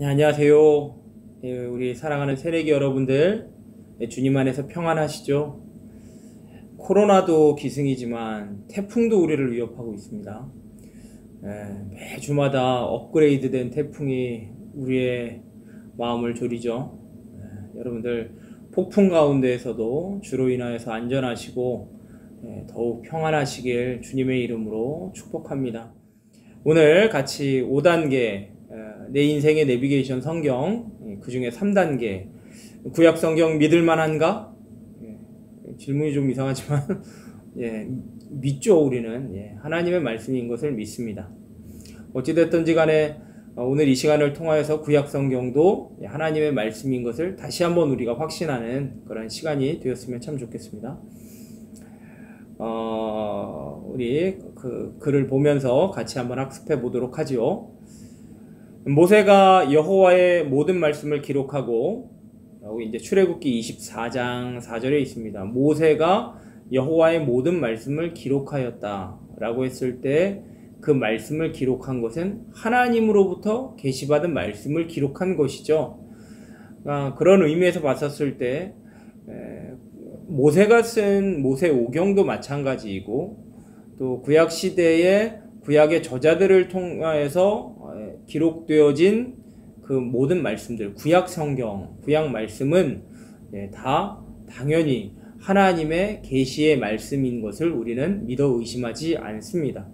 네, 안녕하세요. 우리 사랑하는 새내기 여러분들, 주님 안에서 평안하시죠? 코로나도 기승이지만 태풍도 우리를 위협하고 있습니다. 매주마다 업그레이드된 태풍이 우리의 마음을 졸이죠. 여러분들 폭풍 가운데에서도 주로 인하여서 안전하시고 더욱 평안하시길 주님의 이름으로 축복합니다. 오늘 같이 5단계 내 인생의 내비게이션 성경, 그 중에 3단계 구약 성경 믿을만한가? 질문이 좀 이상하지만 믿죠. 우리는 하나님의 말씀인 것을 믿습니다. 어찌됐든지 간에 오늘 이 시간을 통하여서 구약 성경도 하나님의 말씀인 것을 다시 한번 우리가 확신하는 그런 시간이 되었으면 참 좋겠습니다. 우리 그 글을 보면서 같이 한번 학습해 보도록 하죠. 모세가 여호와의 모든 말씀을 기록하고, 이제 출애굽기 24장 4절에 있습니다. 모세가 여호와의 모든 말씀을 기록하였다 라고 했을 때 그 말씀을 기록한 것은 하나님으로부터 계시받은 말씀을 기록한 것이죠. 그런 의미에서 봤었을 때 모세가 쓴 모세오경도 마찬가지이고, 또 구약시대의 구약의 저자들을 통하여서 기록되어진 그 모든 말씀들, 구약 성경, 구약 말씀은 다 당연히 하나님의 계시의 말씀인 것을 우리는 믿어 의심하지 않습니다.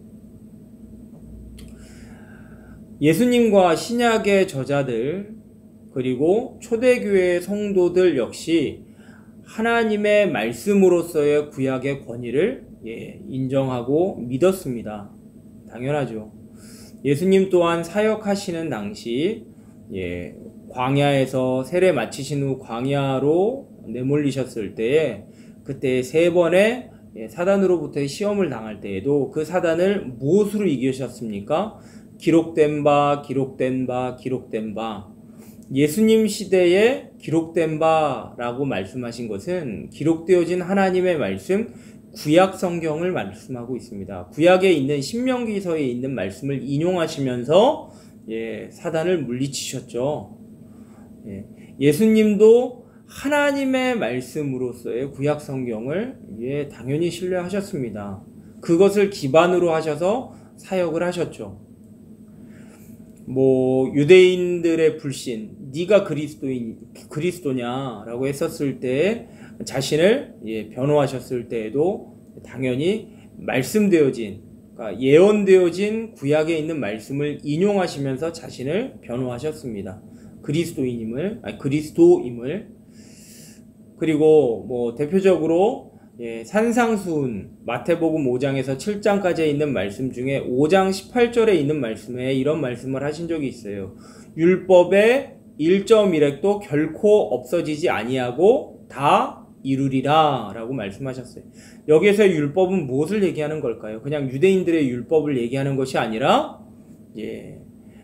예수님과 신약의 저자들, 그리고 초대교회의 성도들 역시 하나님의 말씀으로서의 구약의 권위를 인정하고 믿었습니다. 당연하죠. 예수님 또한 사역하시는 당시 광야에서 세례 마치신 후 광야로 내몰리셨을 때에 그때 3번의 사단으로부터의 시험을 당할 때에도 그 사단을 무엇으로 이기셨습니까? 기록된 바, 기록된 바, 기록된 바. 예수님 시대에 기록된 바라고 말씀하신 것은 기록되어진 하나님의 말씀, 구약 성경을 말씀하고 있습니다. 구약에 있는 신명기서에 있는 말씀을 인용하시면서 사단을 물리치셨죠. 예수님도 하나님의 말씀으로서의 구약 성경을 당연히 신뢰하셨습니다. 그것을 기반으로 하셔서 사역을 하셨죠. 유대인들의 불신, 네가 그리스도냐라고 했었을 때 자신을 변호하셨을 때에도 당연히 말씀되어진, 그러니까 예언되어진 구약에 있는 말씀을 인용하시면서 자신을 변호하셨습니다. 그리스도임을. 그리고 대표적으로 산상수훈, 마태복음 5장에서 7장까지 있는 말씀 중에 5장 18절에 있는 말씀에 이런 말씀을 하신 적이 있어요. 율법의 1.1획도 결코 없어지지 아니하고 다 이루리라 라고 말씀하셨어요. 여기에서 율법은 무엇을 얘기하는 걸까요? 그냥 유대인들의 율법을 얘기하는 것이 아니라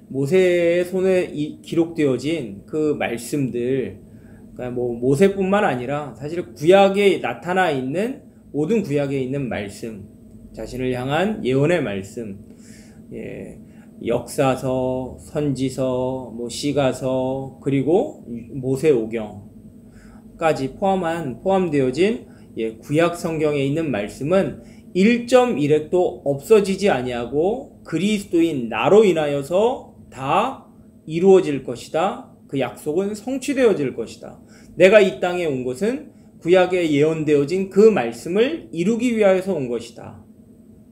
모세의 손에 기록되어진 그 말씀들, 그러니까 모세뿐만 아니라 사실 구약에 나타나 있는 모든 구약에 있는 말씀, 자신을 향한 예언의 말씀, 역사서, 선지서, 시가서, 그리고 모세오경까지 포함되어진 구약 성경에 있는 말씀은 1.1획도 없어지지 아니하고 그리스도인 나로 인하여서 다 이루어질 것이다. 그 약속은 성취되어질 것이다. 내가 이 땅에 온 것은 구약에 예언되어진 그 말씀을 이루기 위하여서 온 것이다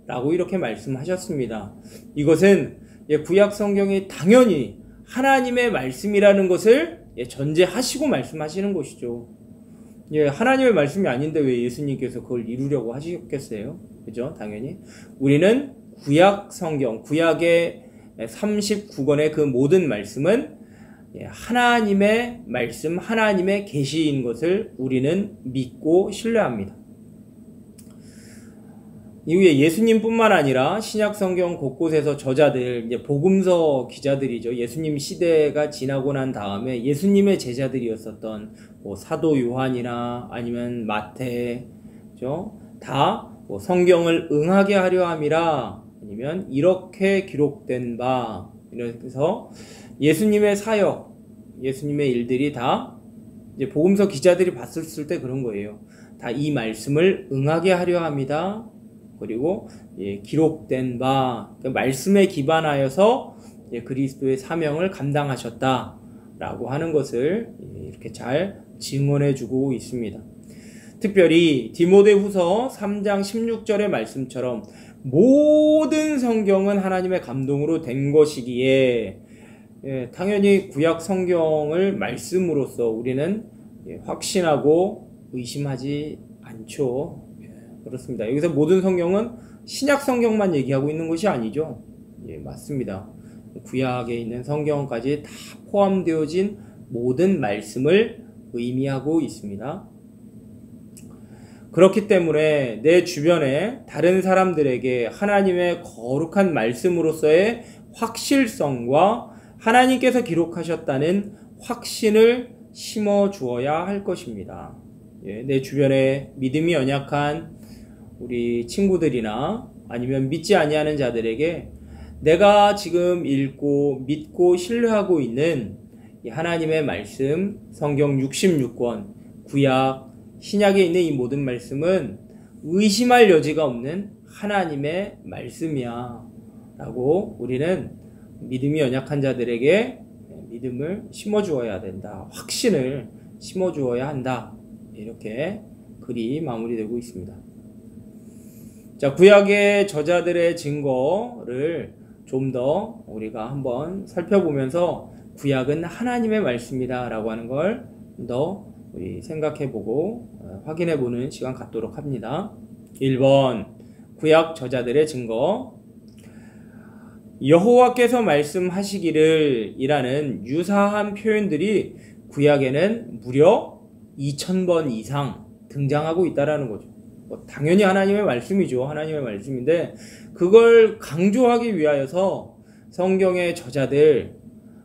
라고 이렇게 말씀하셨습니다. 이것은 구약 성경이 당연히 하나님의 말씀이라는 것을 전제하시고 말씀하시는 것이죠. 하나님의 말씀이 아닌데 왜 예수님께서 그걸 이루려고 하시겠어요? 그죠? 당연히 우리는 구약 성경, 구약의 39권의 그 모든 말씀은 하나님의 말씀, 하나님의 계시인 것을 우리는 믿고 신뢰합니다. 이후에 예수님뿐만 아니라 신약 성경 곳곳에서 저자들, 복음서 기자들이죠. 예수님 시대가 지나고 난 다음에 예수님의 제자들이었었던 사도 요한이나 아니면 마태, 다 성경을 응하게 하려 함이라, 아니면 이렇게 기록된 바, 그래서 예수님의 사역, 예수님의 일들이 다 이제 복음서 기자들이 봤을 때 그런 거예요. 다 이 말씀을 응하게 하려 합니다. 그리고 기록된 바, 그 말씀에 기반하여서 그리스도의 사명을 감당하셨다라고 하는 것을 이렇게 잘 증언해주고 있습니다. 특별히 디모데후서 3장 16절의 말씀처럼 모든 성경은 하나님의 감동으로 된 것이기에 당연히 구약 성경을 말씀으로써 우리는 확신하고 의심하지 않죠. 그렇습니다. 여기서 모든 성경은 신약 성경만 얘기하고 있는 것이 아니죠. 맞습니다. 구약에 있는 성경까지 다 포함되어진 모든 말씀을 의미하고 있습니다. 그렇기 때문에 내 주변에 다른 사람들에게 하나님의 거룩한 말씀으로서의 확실성과 하나님께서 기록하셨다는 확신을 심어 주어야 할 것입니다. 내 주변에 믿음이 연약한 우리 친구들이나 아니면 믿지 아니하는 자들에게 내가 지금 읽고 믿고 신뢰하고 있는 하나님의 말씀, 성경 66권, 구약, 신약에 있는 이 모든 말씀은 의심할 여지가 없는 하나님의 말씀이야 라고 우리는 믿음이 연약한 자들에게 믿음을 심어주어야 된다. 확신을 심어주어야 한다. 이렇게 글이 마무리되고 있습니다. 자, 구약의 저자들의 증거를 좀 더 우리가 한번 살펴보면서 구약은 하나님의 말씀이다 라고 하는 걸 더 우리 생각해보고 확인해보는 시간 갖도록 합니다. 1번 구약 저자들의 증거. 여호와께서 말씀하시기를 이라는 유사한 표현들이 구약에는 무려 2000번 이상 등장하고 있다라는 거죠. 당연히 하나님의 말씀이죠. 하나님의 말씀인데 그걸 강조하기 위하여서 성경의 저자들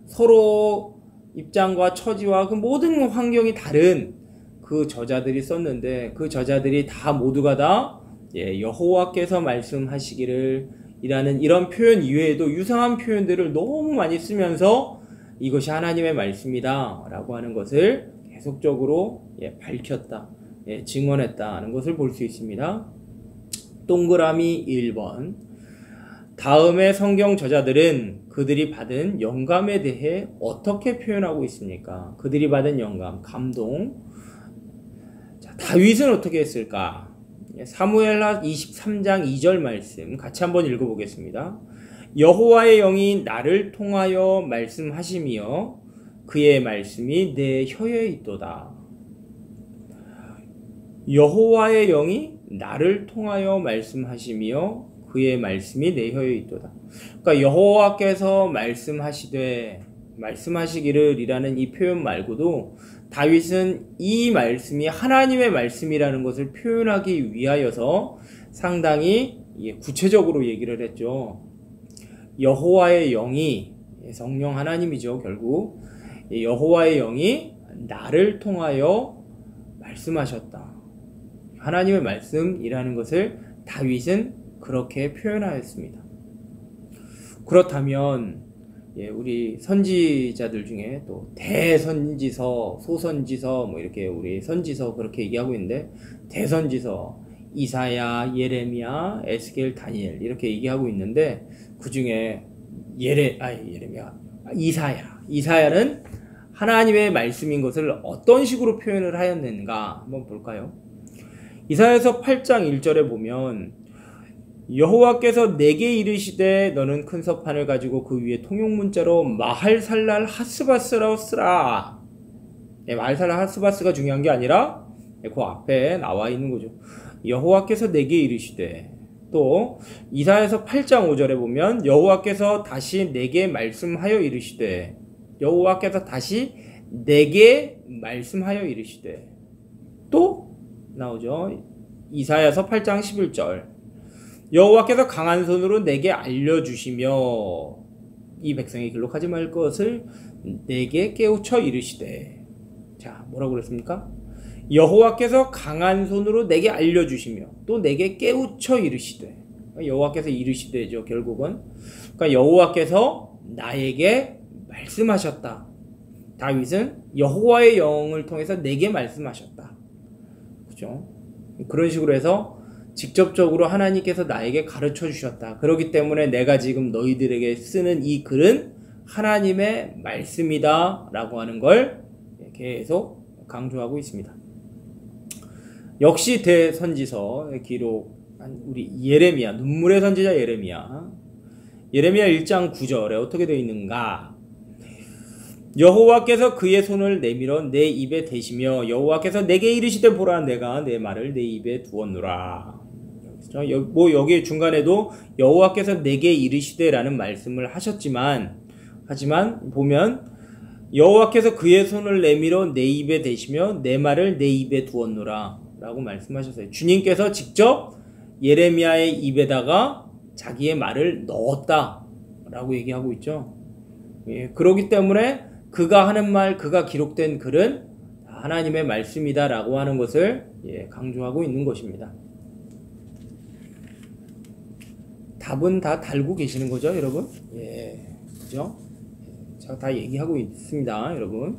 서로 입장과 처지와 그 모든 환경이 다른 그 저자들이 썼는데 그 저자들이 다 모두가 다 여호와께서 말씀하시기를 이라는 이런 표현 이외에도 유사한 표현들을 너무 많이 쓰면서 이것이 하나님의 말씀이다 라고 하는 것을 계속적으로 밝혔다, 증언했다는 것을 볼 수 있습니다. 동그라미 1번. 다음의 성경 저자들은 그들이 받은 영감에 대해 어떻게 표현하고 있습니까? 그들이 받은 영감, 감동. 자, 다윗은 어떻게 했을까? 사무엘하 23장 2절 말씀 같이 한번 읽어보겠습니다. 여호와의 영이 나를 통하여 말씀하시며 그의 말씀이 내 혀에 있도다. 여호와의 영이 나를 통하여 말씀하시며 그의 말씀이 내 혀에 있도다. 그러니까 여호와께서 말씀하시기를 이라는 이 표현 말고도 다윗은 이 말씀이 하나님의 말씀이라는 것을 표현하기 위하여서 상당히 구체적으로 얘기를 했죠. 여호와의 영이, 성령 하나님이죠. 결국 여호와의 영이 나를 통하여 말씀하셨다. 하나님의 말씀이라는 것을 다윗은 그렇게 표현하였습니다. 그렇다면 우리 선지자들 중에 또 대선지서, 소선지서 뭐 이렇게 우리 선지서 그렇게 얘기하고 있는데 대선지서 이사야, 예레미야, 에스겔, 다니엘 이렇게 얘기하고 있는데 그 중에 이사야는 하나님의 말씀인 것을 어떤 식으로 표현을 하였는가 한번 볼까요? 이사야서 8장 1절에 보면 여호와께서 내게 이르시되 너는 큰 서판을 가지고 그 위에 통용문자로 마할살랄 하스바스라고 쓰라. 마할살랄 하스바스가 중요한 게 아니라 그 앞에 나와 있는 거죠. 여호와께서 내게 이르시되. 또 이사야서 8장 5절에 보면 여호와께서 다시 내게 말씀하여 이르시되. 여호와께서 다시 내게 말씀하여 이르시되. 또 나오죠. 이사야서 8장 11절. 여호와께서 강한 손으로 내게 알려주시며 이 백성이 기록하지 말 것을 내게 깨우쳐 이르시되. 자, 뭐라고 그랬습니까? 여호와께서 강한 손으로 내게 알려주시며 또 내게 깨우쳐 이르시되. 여호와께서 이르시되죠. 결국은 그러니까 여호와께서 나에게 말씀하셨다. 다윗은 여호와의 영을 통해서 내게 말씀하셨다. 그죠? 그런 식으로 해서 직접적으로 하나님께서 나에게 가르쳐 주셨다. 그렇기 때문에 내가 지금 너희들에게 쓰는 이 글은 하나님의 말씀이다 라고 하는 걸 계속 강조하고 있습니다. 역시 대선지서의 기록한 우리 예레미야, 눈물의 선지자 예레미야 1장 9절에 어떻게 되어 있는가? 여호와께서 그의 손을 내밀어 내 입에 대시며 여호와께서 내게 이르시되 보라 내가 내 말을 내 입에 두었노라. 여기 중간에도 여호와께서 내게 이르시되 라는 말씀을 하지만 보면 여호와께서 그의 손을 내밀어 내 입에 대시며 내 말을 내 입에 두었노라 라고 말씀하셨어요. 주님께서 직접 예레미야의 입에다가 자기의 말을 넣었다 라고 얘기하고 있죠. 예, 그렇기 때문에 그가 하는 말, 그가 기록된 글은 하나님의 말씀이다 라고 하는 것을 강조하고 있는 것입니다. 답은 다 달고 계시는 거죠, 여러분? 예, 그죠? 제가 다 얘기하고 있습니다, 여러분.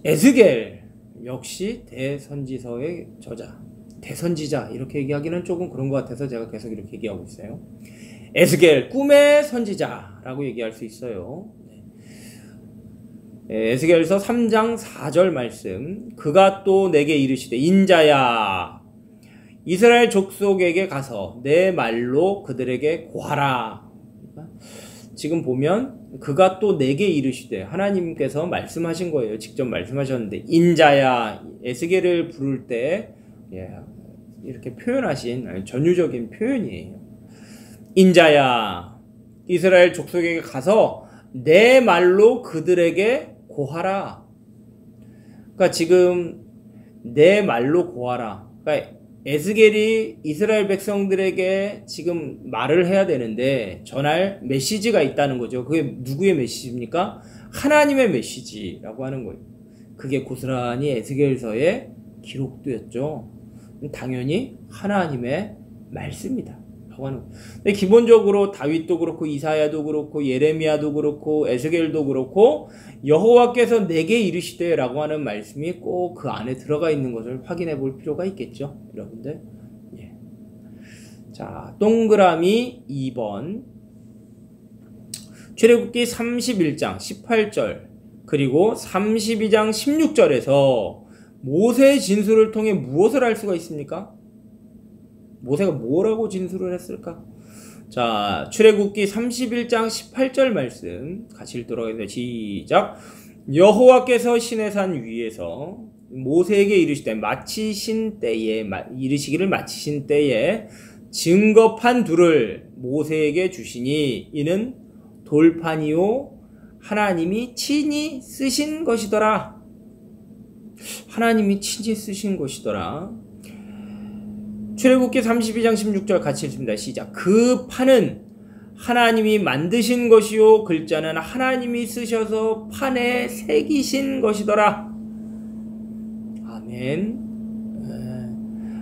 에스겔 역시 대선지서의 저자, 대선지자 이렇게 얘기하기는 조금 그런 것 같아서 제가 계속 이렇게 얘기하고 있어요. 에스겔 꿈의 선지자라고 얘기할 수 있어요. 에스겔서 3장 4절 말씀, 그가 또 내게 이르시되 인자야 이스라엘 족속에게 가서 내 말로 그들에게 고하라. 지금 보면 그가 또 내게 이르시되 하나님께서 말씀하신 거예요. 직접 말씀하셨는데 인자야, 에스겔을 부를 때 이렇게 표현하신 전유적인 표현이에요. 인자야 이스라엘 족속에게 가서 내 말로 그들에게 고하라. 그러니까 지금 내 말로 고하라. 그러니까 에스겔이 이스라엘 백성들에게 지금 말을 해야 되는데 전할 메시지가 있다는 거죠. 그게 누구의 메시지입니까? 하나님의 메시지라고 하는 거예요. 그게 고스란히 에스겔서에 기록되었죠. 당연히 하나님의 말씀이다 라고 하는 거예요. 근데 기본적으로 다윗도 그렇고 이사야도 그렇고 예레미야도 그렇고 에스겔도 그렇고 여호와께서 내게 이르시되 라고 하는 말씀이 꼭 그 안에 들어가 있는 것을 확인해 볼 필요가 있겠죠, 여러분들. 자, 동그라미 2번 출애굽기 31장 18절 그리고 32장 16절에서 모세의 진술을 통해 무엇을 알 수가 있습니까? 모세가 뭐라고 진술을 했을까? 자, 출애굽기 31장 18절 말씀 같이 읽도록 하겠습니다. 시작. 여호와께서 시내산 위에서 모세에게 이르시되 이르시기를 마치신 때에 증거판 둘을 모세에게 주시니 이는 돌판이요 하나님이 친히 쓰신 것이더라. 하나님이 친히 쓰신 것이더라. 출애굽기 32장 16절 같이 읽습니다. 시작. 그 판은 하나님이 만드신 것이요 글자는 하나님이 쓰셔서 판에 새기신 것이더라. 아멘.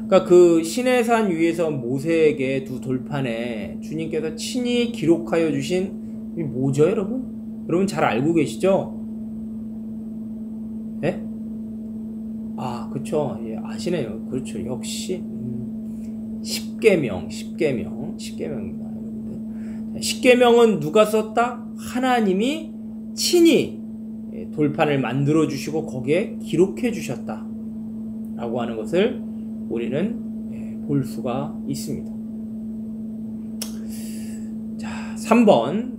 그러니까 그 시내산 위에서 모세에게 두 돌판에 주님께서 친히 기록하여 주신 이 뭐죠, 여러분? 여러분 잘 알고 계시죠? 예? 아, 그쵸. 예, 아시네요. 그렇죠. 역시 십계명입니다. 십계명은 누가 썼다? 하나님이 친히 돌판을 만들어 주시고 거기에 기록해 주셨다 라고 하는 것을 우리는 볼 수가 있습니다. 자, 3번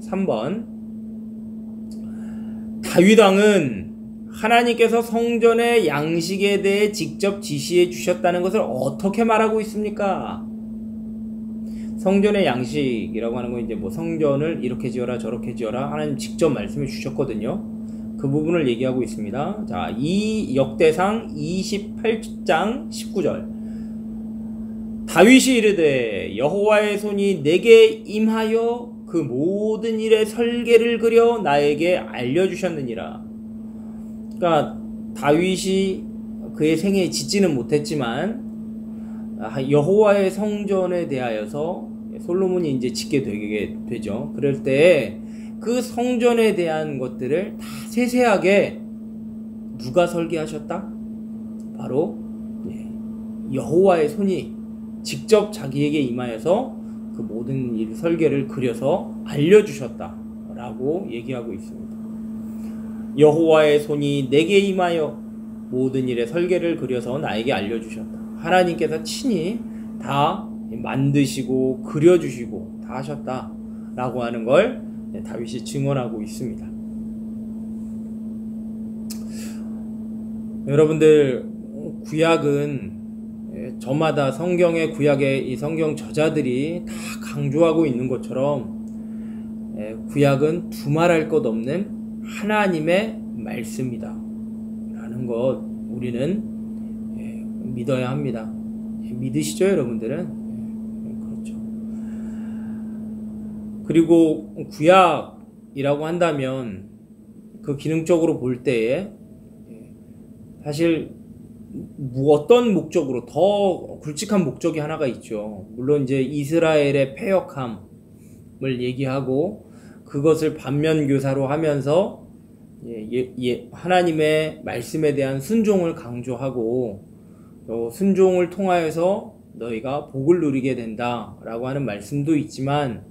다윗 왕은 하나님께서 성전의 양식에 대해 직접 지시해 주셨다는 것을 어떻게 말하고 있습니까? 성전의 양식이라고 하는 건 이제 뭐 성전을 이렇게 지어라 저렇게 지어라 하나님 직접 말씀해 주셨거든요. 그 부분을 얘기하고 있습니다. 자, 이 역대상 28장 19절. 다윗이 이르되 여호와의 손이 내게 임하여 그 모든 일의 설계를 그려 나에게 알려주셨느니라. 그러니까 다윗이 그의 생애에 짓지는 못했지만 여호와의 성전에 대하여서 솔로몬이 이제 짓게 되게 되죠. 그럴 때 그 성전에 대한 것들을 다 세세하게 누가 설계하셨다? 바로 여호와의 손이 직접 자기에게 임하여서 그 모든 일 설계를 그려서 알려주셨다라고 얘기하고 있습니다. 여호와의 손이 내게 임하여 모든 일의 설계를 그려서 나에게 알려주셨다. 하나님께서 친히 다 만드시고 그려주시고 다 하셨다라고 하는 걸 다윗이 증언하고 있습니다. 여러분들, 구약은 저마다 성경의 구약의 이 성경 저자들이 다 강조하고 있는 것처럼 구약은 두말할 것 없는 하나님의 말씀이다 라는 것 우리는 믿어야 합니다. 믿으시죠, 여러분들은? 그렇죠. 그리고 구약이라고 한다면 그 기능적으로 볼 때에 사실 어떤 목적으로 더 굵직한 목적이 하나가 있죠. 물론 이제 이스라엘의 패역함을 얘기하고 그것을 반면교사로 하면서 하나님의 말씀에 대한 순종을 강조하고 순종을 통하여서 너희가 복을 누리게 된다라고 하는 말씀도 있지만,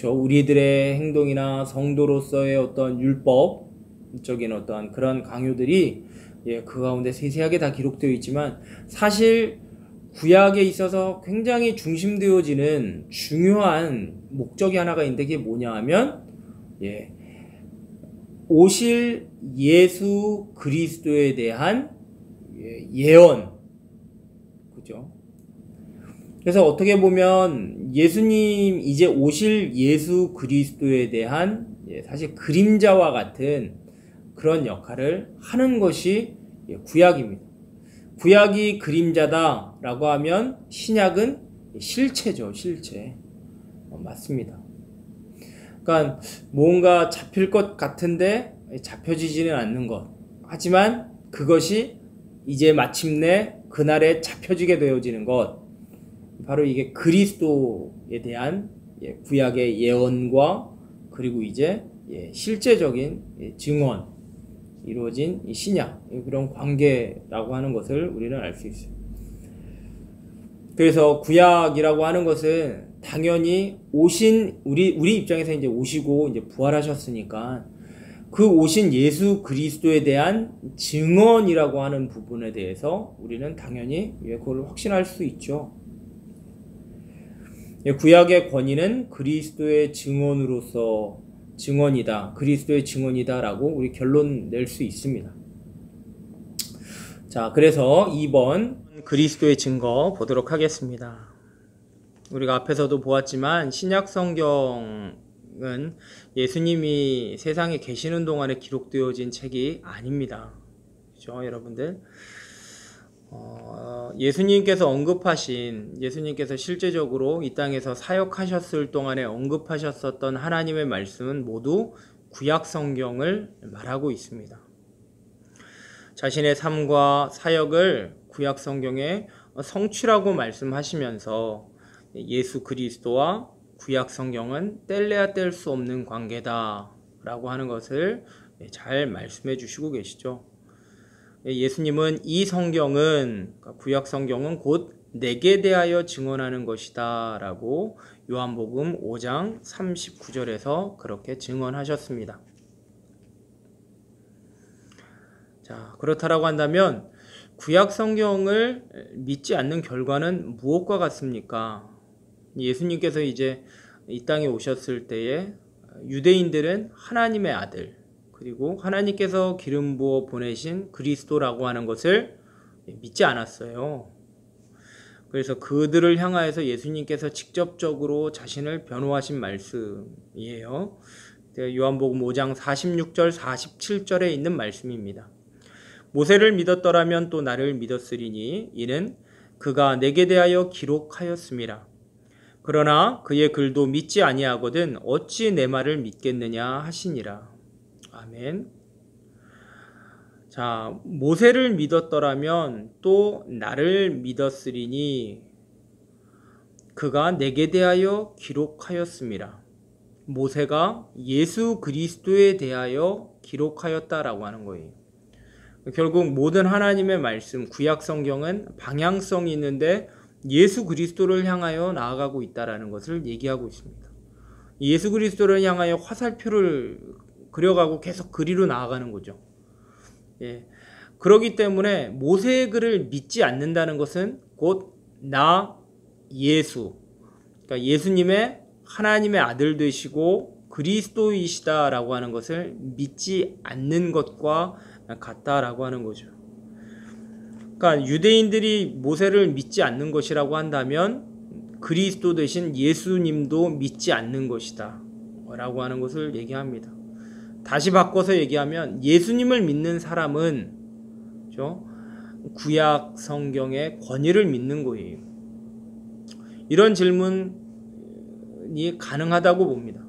우리들의 행동이나 성도로서의 어떤 율법적인 어떤 그런 강요들이 그 가운데 세세하게 다 기록되어 있지만, 사실 구약에 있어서 굉장히 중심되어지는 중요한 목적이 하나가 있는데 그게 뭐냐 하면 오실 예수 그리스도에 대한 예언, 그죠? 그래서 어떻게 보면 예수님 이제 오실 예수 그리스도에 대한 사실 그림자와 같은 그런 역할을 하는 것이 구약입니다. 구약이 그림자다라고 하면 신약은 실체죠, 실체. 맞습니다. 그러니까 뭔가 잡힐 것 같은데 잡혀지지는 않는 것. 하지만 그것이 이제 마침내 그날에 잡혀지게 되어지는 것. 바로 이게 그리스도에 대한 구약의 예언과 그리고 이제 실제적인 증언, 이루어진 신약, 그런 관계라고 하는 것을 우리는 알 수 있어요. 그래서 구약이라고 하는 것은 당연히 오신 우리 입장에서 이제 오시고 이제 부활하셨으니까 그 오신 예수 그리스도에 대한 증언이라고 하는 부분에 대해서 우리는 당연히 그걸 확신할 수 있죠. 구약의 권위는 그리스도의 증언으로서 증언이다, 그리스도의 증언이다라고 우리 결론 낼 수 있습니다. 자, 그래서 2번 그리스도의 증거 보도록 하겠습니다. 우리가 앞에서도 보았지만 신약 성경은 예수님이 세상에 계시는 동안에 기록되어진 책이 아닙니다. 그렇죠, 여러분들? 예수님께서 실제적으로 이 땅에서 사역하셨을 동안에 언급하셨었던 하나님의 말씀은 모두 구약 성경을 말하고 있습니다. 자신의 삶과 사역을 구약 성경의 성취라고 말씀하시면서 예수 그리스도와 구약 성경은 뗄래야 뗄 수 없는 관계다라고 하는 것을 잘 말씀해 주시고 계시죠. 예수님은 이 성경은, 구약 성경은 곧 내게 대하여 증언하는 것이다 라고 요한복음 5장 39절에서 그렇게 증언하셨습니다. 자, 그렇다라고 한다면 구약 성경을 믿지 않는 결과는 무엇과 같습니까? 예수님께서 이제 이 땅에 오셨을 때에 유대인들은 하나님의 아들, 그리고 하나님께서 기름 부어 보내신 그리스도라고 하는 것을 믿지 않았어요. 그래서 그들을 향하여서 예수님께서 직접적으로 자신을 변호하신 말씀이에요. 요한복음 5장 46절 47절에 있는 말씀입니다. 모세를 믿었더라면 또 나를 믿었으리니 이는 그가 내게 대하여 기록하였음이라. 그러나 그의 글도 믿지 아니하거든 어찌 내 말을 믿겠느냐 하시니라. 아멘. 자, 모세를 믿었더라면 또 나를 믿었으리니 그가 내게 대하여 기록하였음이라. 모세가 예수 그리스도에 대하여 기록하였다라고 하는 거예요. 결국 모든 하나님의 말씀, 구약 성경은 방향성이 있는데 예수 그리스도를 향하여 나아가고 있다라는 것을 얘기하고 있습니다. 예수 그리스도를 향하여 화살표를 그려가고 계속 그리로 나아가는 거죠. 예. 그렇기 때문에 모세의 글을 믿지 않는다는 것은 곧 나 예수, 그러니까 예수님의 하나님의 아들 되시고 그리스도이시다라고 하는 것을 믿지 않는 것과 같다라고 하는 거죠. 그러니까 유대인들이 모세를 믿지 않는 것이라고 한다면 그리스도 대신 예수님도 믿지 않는 것이다 라고 하는 것을 얘기합니다. 다시 바꿔서 얘기하면 예수님을 믿는 사람은 구약 성경의 권위를 믿는 거예요. 이런 질문이 가능하다고 봅니다.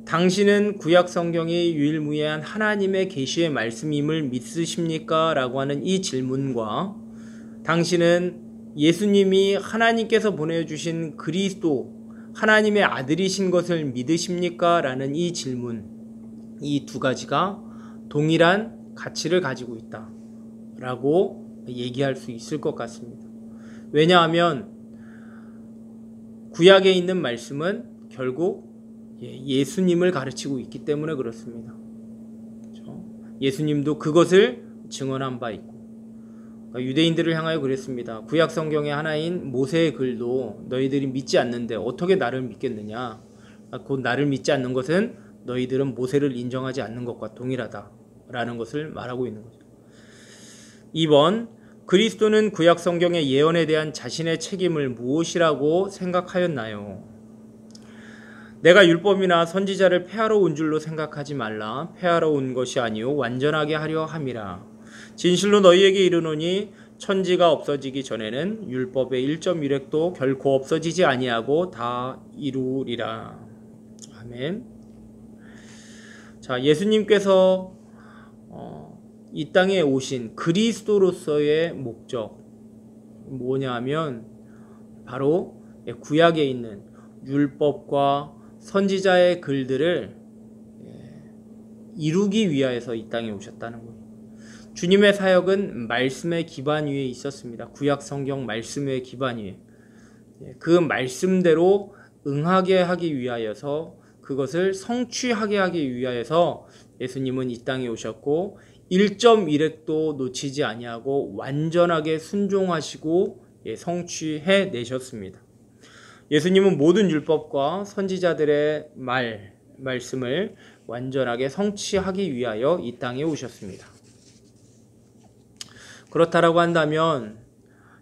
당신은 구약 성경이 유일무이한 하나님의 계시의 말씀임을 믿으십니까? 라고 하는 이 질문과 당신은 예수님이 하나님께서 보내주신 그리스도 하나님의 아들이신 것을 믿으십니까? 라는 이 질문, 이 두 가지가 동일한 가치를 가지고 있다 라고 얘기할 수 있을 것 같습니다. 왜냐하면 구약에 있는 말씀은 결국 예수님을 가르치고 있기 때문에 그렇습니다. 그렇죠? 예수님도 그것을 증언한 바 있고, 그러니까 유대인들을 향하여 그랬습니다. 구약 성경의 하나인 모세의 글도 너희들이 믿지 않는데 어떻게 나를 믿겠느냐? 곧 나를 믿지 않는 것은 너희들은 모세를 인정하지 않는 것과 동일하다라는 것을 말하고 있는 거죠. 2번, 그리스도는 구약 성경의 예언에 대한 자신의 책임을 무엇이라고 생각하였나요? 내가 율법이나 선지자를 폐하러 온 줄로 생각하지 말라. 폐하러 온 것이 아니요 완전하게 하려 함이라. 진실로 너희에게 이르노니 천지가 없어지기 전에는 율법의 1.1획도 결코 없어지지 아니하고 다 이루리라. 아멘. 자, 예수님께서 이 땅에 오신 그리스도로서의 목적 뭐냐 하면 바로 구약에 있는 율법과 선지자의 글들을 이루기 위하여서 이 땅에 오셨다는 거예요. 주님의 사역은 말씀의 기반 위에 있었습니다. 구약 성경 말씀의 기반 위에. 그 말씀대로 응하게 하기 위하여서, 그것을 성취하게 하기 위하여서 예수님은 이 땅에 오셨고 1.1획도 놓치지 아니하고 완전하게 순종하시고 성취해 내셨습니다. 예수님은 모든 율법과 선지자들의 말씀을 완전하게 성취하기 위하여 이 땅에 오셨습니다. 그렇다라고 한다면,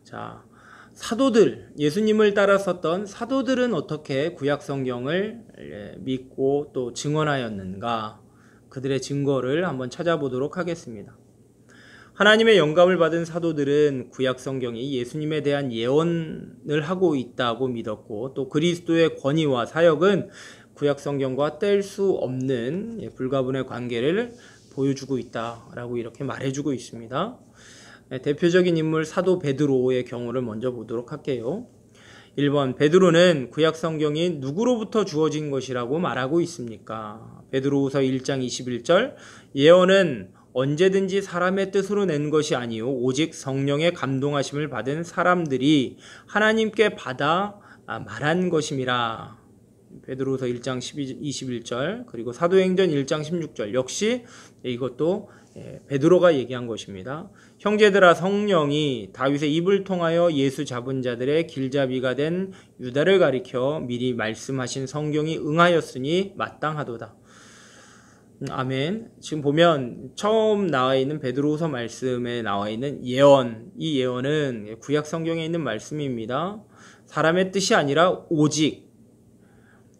자, 사도들, 예수님을 따랐었던 사도들은 어떻게 구약 성경을 믿고 또 증언하였는가? 그들의 증거를 한번 찾아보도록 하겠습니다. 하나님의 영감을 받은 사도들은 구약 성경이 예수님에 대한 예언을 하고 있다고 믿었고, 또 그리스도의 권위와 사역은 구약 성경과 뗄 수 없는 불가분의 관계를 보여주고 있다라고 이렇게 말해주고 있습니다. 대표적인 인물 사도 베드로의 경우를 먼저 보도록 할게요. 1번, 베드로는 구약 성경이 누구로부터 주어진 것이라고 말하고 있습니까? 베드로후서 1장 21절, 예언은 언제든지 사람의 뜻으로 낸 것이 아니요 오직 성령의 감동하심을 받은 사람들이 하나님께 받아 말한 것임이라. 베드로후서 1장 21절, 그리고 사도행전 1장 16절 역시 이것도 베드로가 얘기한 것입니다. 형제들아, 성령이 다윗의 입을 통하여 예수 잡은 자들의 길잡이가 된 유다를 가리켜 미리 말씀하신 성경이 응하였으니 마땅하도다. 아멘. 지금 보면 처음 나와 있는 베드로후서 말씀에 나와 있는 예언, 이 예언은 구약 성경에 있는 말씀입니다. 사람의 뜻이 아니라 오직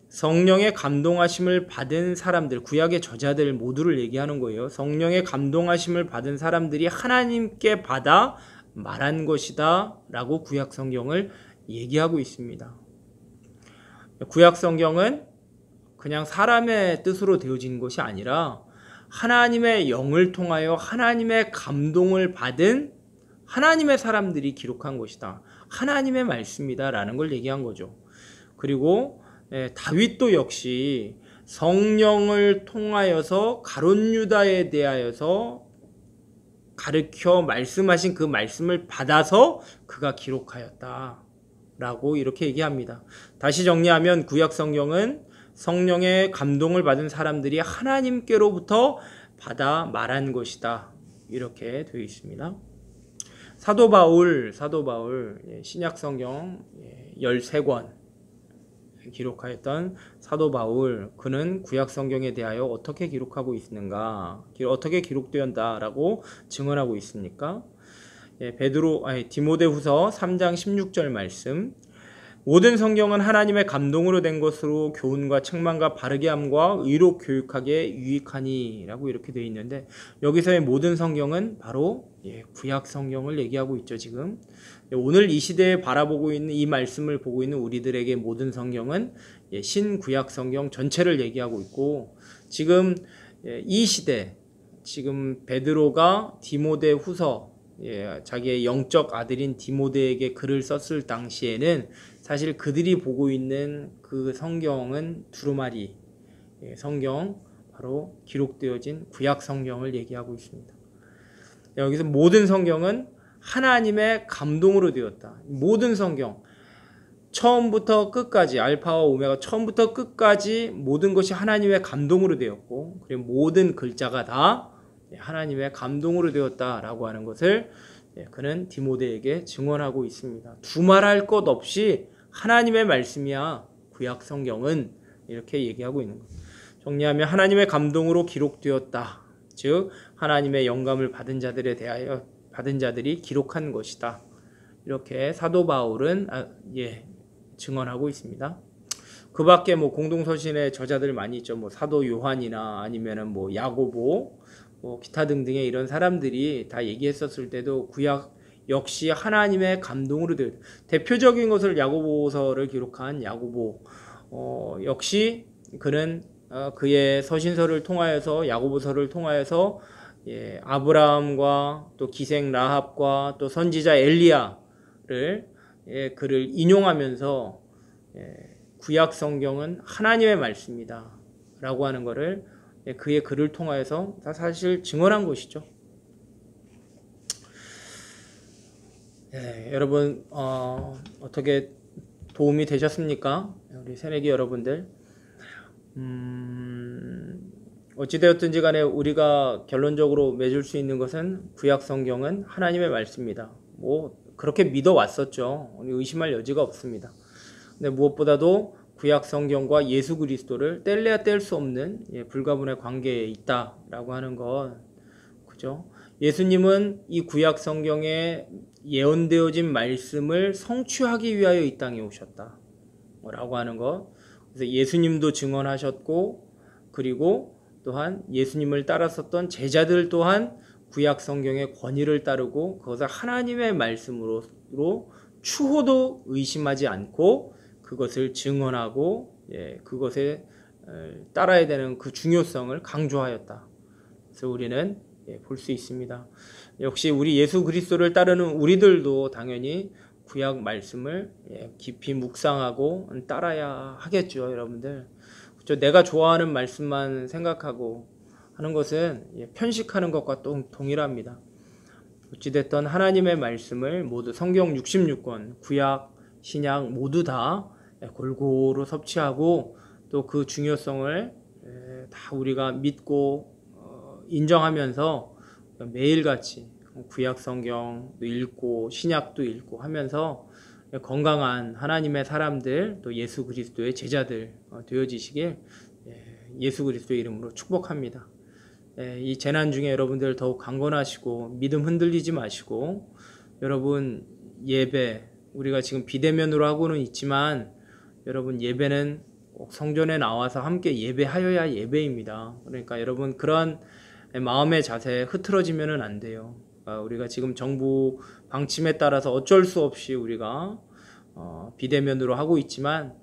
성령의 감동하심을 받은 사람들, 구약의 저자들 모두를 얘기하는 거예요. 성령의 감동하심을 받은 사람들이 하나님께 받아 말한 것이다 라고 구약 성경을 얘기하고 있습니다. 구약 성경은 그냥 사람의 뜻으로 되어진 것이 아니라 하나님의 영을 통하여 하나님의 감동을 받은 하나님의 사람들이 기록한 것이다. 하나님의 말씀이다라는 걸 얘기한 거죠. 그리고 다윗도 역시 성령을 통하여서 가룟 유다에 대하여서 가르쳐 말씀하신 그 말씀을 받아서 그가 기록하였다 라고 이렇게 얘기합니다. 다시 정리하면 구약 성경은 성령의 감동을 받은 사람들이 하나님께로부터 받아 말한 것이다 이렇게 되어 있습니다. 사도 바울 신약 성경 13권 기록하였던 사도 바울, 그는 구약 성경에 대하여 어떻게 기록하고 있는가, 어떻게 기록되었다라고 증언하고 있습니까? 디모데후서 3장 16절 말씀, 모든 성경은 하나님의 감동으로 된 것으로 교훈과 책망과 바르게 함과 의로 교육하기에 유익하니 라고 이렇게 되어 있는데, 여기서의 모든 성경은 바로 구약 성경을 얘기하고 있죠. 지금 오늘 이 시대에 바라보고 있는 이 말씀을 보고 있는 우리들에게 모든 성경은 신구약 성경 전체를 얘기하고 있고, 지금 이 시대, 지금 베드로가 디모데후서, 자기의 영적 아들인 디모데에게 글을 썼을 당시에는 사실 그들이 보고 있는 그 성경은 두루마리 성경, 바로 기록되어진 구약 성경을 얘기하고 있습니다. 여기서 모든 성경은 하나님의 감동으로 되었다. 모든 성경, 처음부터 끝까지, 알파와 오메가 처음부터 끝까지 모든 것이 하나님의 감동으로 되었고, 그리고 모든 글자가 다 하나님의 감동으로 되었다라고 하는 것을 그는 디모데에게 증언하고 있습니다. 두말할 것 없이 하나님의 말씀이야 구약 성경은, 이렇게 얘기하고 있는 것. 정리하면 하나님의 감동으로 기록되었다. 즉 하나님의 영감을 받은 자들에 대하여 받은 자들이 기록한 것이다. 이렇게 사도 바울은 증언하고 있습니다. 그 밖에 공동서신의 저자들 많이 있죠. 사도 요한이나 아니면은 야고보, 기타 등등의 이런 사람들이 다 얘기했었을 때도 구약 역시 하나님의 감동으로 되어, 대표적인 것을 야고보서를 기록한 야고보, 역시 그는 그의 서신서를 통하여서, 야고보서를 통하여서 아브라함과 또 기생 라합과 또 선지자 엘리야를 그를 인용하면서 구약 성경은 하나님의 말씀이다 라고 하는 것을 그의 글을 통하여서 사실 증언한 것이죠. 여러분 어떻게 도움이 되셨습니까? 우리 새내기 여러분들, 어찌되었든지 간에 우리가 결론적으로 맺을 수 있는 것은 구약 성경은 하나님의 말씀이다. 그렇게 믿어왔었죠. 의심할 여지가 없습니다. 근데 무엇보다도 구약 성경과 예수 그리스도를 뗄래야 뗄 수 없는 불가분의 관계에 있다라고 하는 것, 그죠? 예수님은 이 구약 성경에 예언되어진 말씀을 성취하기 위하여 이 땅에 오셨다 라고 하는 것. 그래서 예수님도 증언하셨고, 그리고 또한 예수님을 따랐었던 제자들 또한 구약 성경의 권위를 따르고 그것을 하나님의 말씀으로 추호도 의심하지 않고 그것을 증언하고 그것에 따라야 되는 그 중요성을 강조하였다. 그래서 우리는 볼 수 있습니다. 역시 우리 예수 그리스도를 따르는 우리들도 당연히 구약 말씀을 깊이 묵상하고 따라야 하겠죠, 여러분들. 그렇죠? 내가 좋아하는 말씀만 생각하고 하는 것은 편식하는 것과 동일합니다. 어찌됐든 하나님의 말씀을 모두 성경 66권, 구약, 신약 모두 다 골고루 섭취하고 또 그 중요성을 다 우리가 믿고 인정하면서 매일같이 구약 성경도 읽고 신약도 읽고 하면서 건강한 하나님의 사람들, 또 예수 그리스도의 제자들 되어지시길 예수 그리스도의 이름으로 축복합니다. 이 재난 중에 여러분들 더욱 강건하시고 믿음 흔들리지 마시고, 여러분 예배, 우리가 지금 비대면으로 하고는 있지만 여러분 예배는 꼭 성전에 나와서 함께 예배하여야 예배입니다. 그러니까 여러분 그러한 마음의 자세에 흐트러지면은 안 돼요. 우리가 지금 정부 방침에 따라서 어쩔 수 없이 우리가 비대면으로 하고 있지만,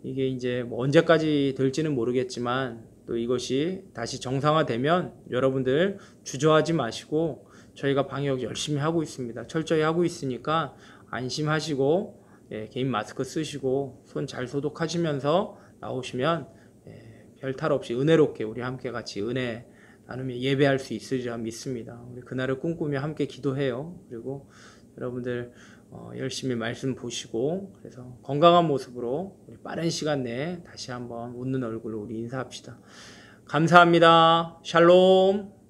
이게 이제 언제까지 될지는 모르겠지만 또 이것이 다시 정상화되면 여러분들 주저하지 마시고, 저희가 방역 열심히 하고 있습니다. 철저히 하고 있으니까 안심하시고 개인 마스크 쓰시고 손 잘 소독하시면서 나오시면 별탈 없이 은혜롭게 우리 함께 같이 은혜 나누며 예배할 수 있으리라 믿습니다. 우리 그날을 꿈꾸며 함께 기도해요. 그리고 여러분들 열심히 말씀 보시고 그래서 건강한 모습으로 우리 빠른 시간 내에 다시 한번 웃는 얼굴로 우리 인사합시다. 감사합니다. 샬롬.